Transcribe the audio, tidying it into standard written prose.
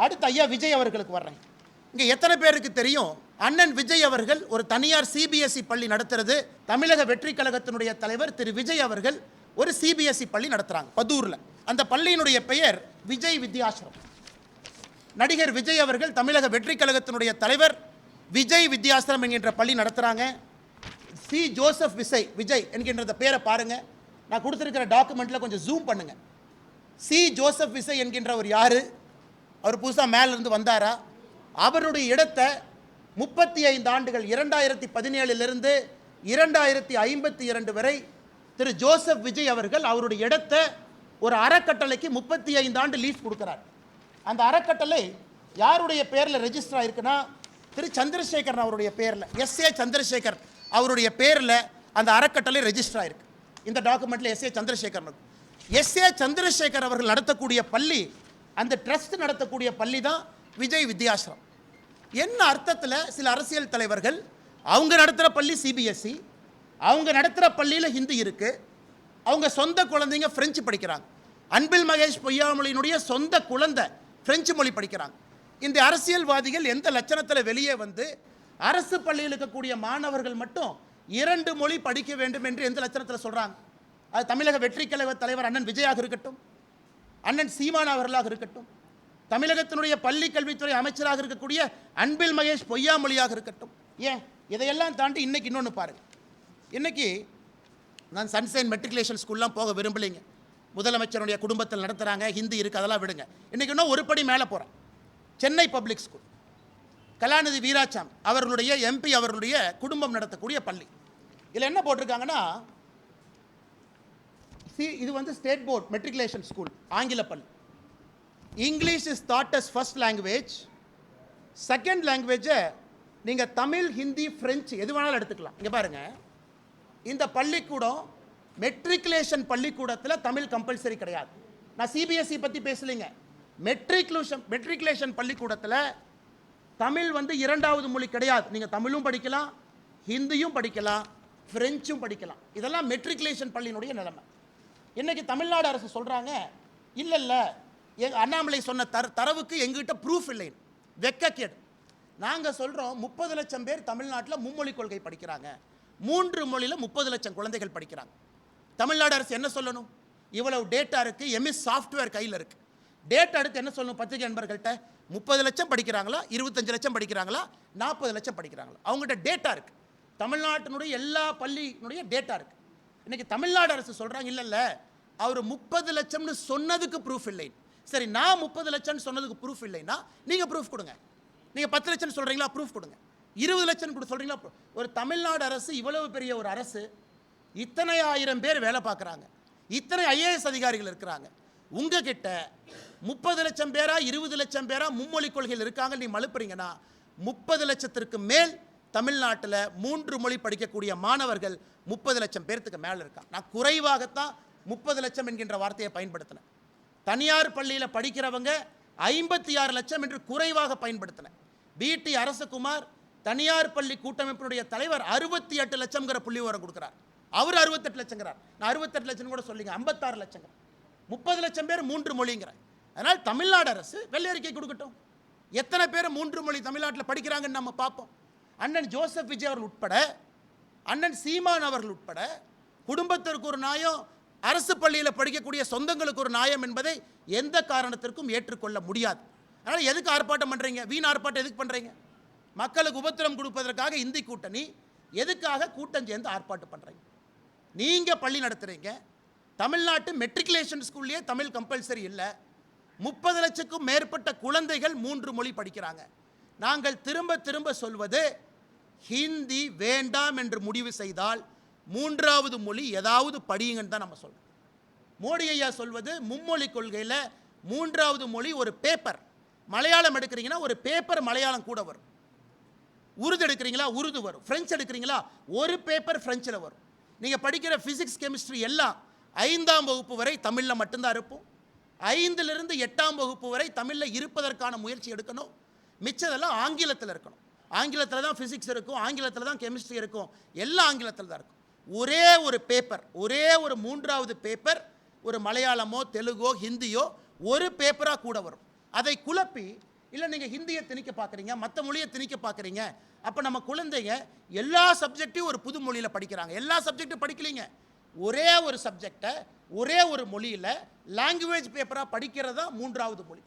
அடுத்து ஐயா விஜய் அவர்களுக்கு வர்றேன். இங்கே எத்தனை பேருக்கு தெரியும், அண்ணன் விஜய் அவர்கள் ஒரு தனியார் சிபிஎஸ்இ பள்ளி நடத்துறது. தமிழக வெற்றி கழகத்தினுடைய தலைவர் திரு விஜய் அவர்கள் ஒரு சிபிஎஸ்இ பள்ளி நடத்துகிறாங்க பதூரில். அந்த பள்ளியினுடைய பெயர் விஜய் வித்யாசிரம். நடிகர் விஜய் அவர்கள் தமிழக வெற்றி கழகத்தினுடைய தலைவர் விஜய் வித்யாசிரம் என்கின்ற பள்ளி நடத்துகிறாங்க. சி ஜோசப் விஜய் என்கின்ற பேரை பாருங்க. நான் கொடுத்துருக்கிற டாக்குமெண்ட்டில் கொஞ்சம் ஜூம் பண்ணுங்க. சி ஜோசப் விஜய் என்கின்றவர் யார்? அவர் புதுசாக மேலிருந்து வந்தாரா? அவருடைய இடத்தை 35 ஆண்டுகள் 2017 2052 வரை திரு ஜோசப் விஜய் அவர்கள் அவருடைய இடத்தை ஒரு அறக்கட்டளைக்கு 35 ஆண்டு லீஸ் கொடுக்கிறார். அந்த அறக்கட்டளை யாருடைய பேரில் ரெஜிஸ்டர் ஆயிருக்குன்னா திரு சந்திரசேகரன் அவருடைய பேரில், எஸ்ஏ சந்திரசேகர் அவருடைய பேரில் அந்த அறக்கட்டளை ரெஜிஸ்டர் ஆயிருக்கு. இந்த டாக்குமெண்ட்டில் எஸ்ஏ சந்திரசேகரன். எஸ்ஏ சந்திரசேகர் அவர்கள் நடத்தக்கூடிய பள்ளி, அந்த ட்ரஸ்ட் நடத்தக்கூடிய பள்ளி தான் விஜய் வித்யாசிரம். என்ன அர்த்தத்தில் சில அரசியல் தலைவர்கள் அவங்க நடத்துகிற பள்ளி சிபிஎஸ்இ, அவங்க நடத்துகிற பள்ளியில் ஹிந்தி இருக்குது, அவங்க சொந்த குழந்தைங்க ஃப்ரெஞ்சு படிக்கிறாங்க. அன்பில் மகேஷ் பொய்யாமொழியினுடைய சொந்த குழந்தை ஃப்ரெஞ்சு மொழி படிக்கிறாங்க. இந்த அரசியல்வாதிகள் எந்த லட்சணத்தில் வெளியே வந்து அரசு பள்ளியில் இருக்கக்கூடிய மாணவர்கள் மட்டும் 2 மொழி படிக்க வேண்டும் என்று எந்த லட்சணத்தில் சொல்கிறாங்க? அது தமிழக வெற்றி கழக தலைவர் அண்ணன் விஜயாக இருக்கட்டும், அண்ணன் சீமான் அவர்களாக இருக்கட்டும், தமிழகத்தினுடைய பள்ளி கல்வித்துறை அமைச்சராக இருக்கக்கூடிய அன்பில் மகேஷ் பொய்யாமொழியாக இருக்கட்டும். ஏன் இதையெல்லாம் தாண்டி இன்னைக்கு இன்னொன்று பாருங்கள். இன்னைக்கு நான் சன்சைன் மெட்ரிகுலேஷன் ஸ்கூல்லாம் போக விரும்பலைங்க. முதலமைச்சருடைய குடும்பத்தில் நடத்துகிறாங்க, ஹிந்தி இருக்குது, அதெல்லாம் விடுங்க. இன்றைக்கி இன்னும் ஒரு படி மேலே போகிறேன். சென்னை பப்ளிக் ஸ்கூல், கலாநிதி வீராசாமி அவர்களுடைய எம்பி அவர்களுடைய குடும்பம் நடத்தக்கூடிய பள்ளி. இதில் என்ன போட்டிருக்காங்கன்னா, இது வந்து ஸ்டேட் போர்ட் மெட்ரிகுலேஷன் ஸ்கூல், ஆங்கில பள்ளி. English is that as first language. Second லாங்குவேஜை நீங்கள் தமிழ், ஹிந்தி, ஃப்ரெஞ்சு எது வேணாலும் எடுத்துக்கலாம். இங்கே பாருங்கள், இந்த பள்ளிக்கூடம் மெட்ரிகுலேஷன் பள்ளிக்கூடத்தில் தமிழ் கம்பல்சரி கிடையாது. நான் சிபிஎஸ்இ பற்றி பேசலைங்க. மெட்ரிகுலேஷன் பள்ளிக்கூடத்தில் தமிழ் வந்து 2வது மொழி கிடையாது. நீங்கள் தமிழும் படிக்கலாம், ஹிந்தியும் படிக்கலாம், ஃப்ரெஞ்சும் படிக்கலாம். இதெல்லாம் மெட்ரிகுலேஷன் பள்ளியினுடைய நிலைமை. இன்றைக்கி தமிழ்நாடு அரசு சொல்கிறாங்க, இல்லை அண்ணாமலை சொன்ன தரவுக்கு எங்ககிட்ட ப்ரூஃப் இல்லை, வெக்கக்கேடு. நாங்கள் சொல்கிறோம் 30 லட்சம் பேர் தமிழ்நாட்டில் மும்மொழி கொள்கை படிக்கிறாங்க, 3 மொழியில் 30 லட்சம் குழந்தைகள் படிக்கிறாங்க. தமிழ்நாடு அரசு என்ன சொல்லணும்? இவ்வளவு டேட்டா இருக்குது, எம்எஸ் சாஃப்ட்வேர் கையில் இருக்குது. டேட்டா எடுத்து என்ன சொல்லணும் பத்திரிகை நண்பர்கள்ட்ட? 30 லட்சம் படிக்கிறாங்களா, 25 லட்சம் படிக்கிறாங்களா, 40 லட்சம் படிக்கிறாங்களா? அவங்ககிட்ட டேட்டா இருக்குது. தமிழ்நாட்டினுடைய எல்லா பள்ளியினுடைய டேட்டா இருக்குது. இன்றைக்கி தமிழ்நாடு அரசு சொல்கிறாங்க, இல்லை அவர் 30 லட்சம்னு சொன்னதுக்கு ப்ரூஃப் இல்லை. சரி, நான் 30 லட்சம்னு சொன்னதுக்கு ப்ரூஃப் இல்லைன்னா நீங்கள் ப்ரூஃப் கொடுங்க. நீங்கள் 10 லட்சம் சொல்கிறீங்களா, ப்ரூஃப் கொடுங்க. 20 லட்சம் கூட சொல்கிறீங்களா? ஒரு தமிழ்நாடு அரசு, இவ்வளவு பெரிய ஒரு அரசு, இத்தனை ஆயிரம் பேர் வேலை பார்க்குறாங்க, இத்தனை ஐஏஎஸ் அதிகாரிகள் இருக்கிறாங்க. உங்ககிட்ட 30 லட்சம் பேரா 20 லட்சம் பேரா மும்மொழி கொள்கையில் இருக்காங்க நீ மழுப்புறீங்கன்னா, 30 லட்சத்திற்கு மேல் தமிழ்நாட்டில் 3 மொழி படிக்கக்கூடிய மாணவர்கள் 30 லட்சம் பேர்த்துக்கு மேலே இருக்காங்க. நான் குறைவாகத்தான் 30 லட்சம் என்கின்ற வார்த்தையை பயன்படுத்தினேன். தனியார் பள்ளியில் படிக்கிறவங்க 56 லட்சம் என்று குறைவாக பயன்படுத்தினேன். பிடி அரசகுமார் தனியார் பள்ளி கூட்டமைப்பினுடைய தலைவர் 68 லட்சம்ங்கிற புள்ளி விவரம் கொடுக்குறார். அவர் 68 லட்சங்கிறார். நான் 68 லட்சம் கூட சொல்லிங்க, 56 லட்சங்கிறார். 30 லட்சம் பேர் 3 மொழிங்கிறார். அதனால் தமிழ்நாடு அரசு வெள்ளை அறிக்கை கொடுக்கட்டும். எத்தனை பேர் 3 மொழி தமிழ்நாட்டில் படிக்கிறாங்கன்னு நம்ம பார்ப்போம். அண்ணன் ஜோசப் விஜய் அவர்கள் உட்பட, அண்ணன் சீமான் அவர்கள் உட்பட, குடும்பத்திற்கு ஒரு நியாயம், அரசு பள்ளியில் படிக்கக்கூடிய சொந்தங்களுக்கு ஒரு நியாயம் என்பதை எந்த காரணத்திற்கும் ஏற்றுக்கொள்ள முடியாது. அதனால் எதுக்கு ஆர்ப்பாட்டம் பண்ணுறீங்க? வீண் ஆர்ப்பாட்டம் எதுக்கு பண்ணுறீங்க? மக்களுக்கு உபத்திரம் கொடுப்பதற்காக இந்தி கூட்டணி, எதுக்காக கூட்டம் சேர்ந்து ஆர்ப்பாட்டம் பண்ணுறீங்க? நீங்கள் பள்ளி நடத்துகிறீங்க, தமிழ்நாட்டு மெட்ரிகுலேஷன் ஸ்கூல்லையே தமிழ் கம்பல்சரி இல்லை, 30 லட்சத்துக்கும் மேற்பட்ட குழந்தைகள் 3 மொழி படிக்கிறாங்க. நாங்கள் திரும்ப திரும்ப சொல்வது, ஹிந்தி வேண்டாம் என்று முடிவு செய்தால் 3வது மொழி ஏதாவது படியுங்கன்னு தான் நம்ம சொல்கிறோம். மோடி ஐயா சொல்வது, மும்மொழி கொள்கையில் 3வது மொழி ஒரு பேப்பர். மலையாளம் எடுக்கிறீங்கன்னா ஒரு பேப்பர் மலையாளம் கூட வரும், உருது எடுக்கிறீங்களா உருது வரும், ஃப்ரெஞ்சு எடுக்கிறீங்களா ஒரு பேப்பர் ஃப்ரெஞ்சில் வரும். நீங்கள் படிக்கிற ஃபிசிக்ஸ், கெமிஸ்ட்ரி எல்லாம் 5ஆம் வகுப்பு வரை தமிழில் மட்டும்தான் இருப்போம். 5லிருந்து 8ஆம் வகுப்பு வரை தமிழில் இருப்பதற்கான முயற்சி எடுக்கணும். மிச்சதெல்லாம் ஆங்கிலத்தில் இருக்கணும். ஆங்கிலத்தில் தான் ஃபிசிக்ஸ் இருக்கும், ஆங்கிலத்தில் தான் கெமிஸ்ட்ரி இருக்கும், எல்லாம் ஆங்கிலத்தில் தான் இருக்கும். ஒரே ஒரு பேப்பர், ஒரே ஒரு 3வது பேப்பர் ஒரு மலையாளமோ தெலுங்கோ ஹிந்தியோ ஒரு பேப்பராக கூட வரும். அதை குழப்பி இல்லை நீங்கள் ஹிந்தியை திணிக்க பார்க்குறீங்க, மற்ற மொழியை திணிக்க பார்க்குறீங்க. அப்போ நம்ம குழந்தைங்க எல்லா சப்ஜெக்டையும் ஒரு புது மொழியில் படிக்கிறாங்க. எல்லா சப்ஜெக்டும் படிக்கலைங்க, ஒரே ஒரு சப்ஜெக்டை ஒரே ஒரு மொழியில் லாங்குவேஜ் பேப்பராக படிக்கிறது தான் 3வது மொழி.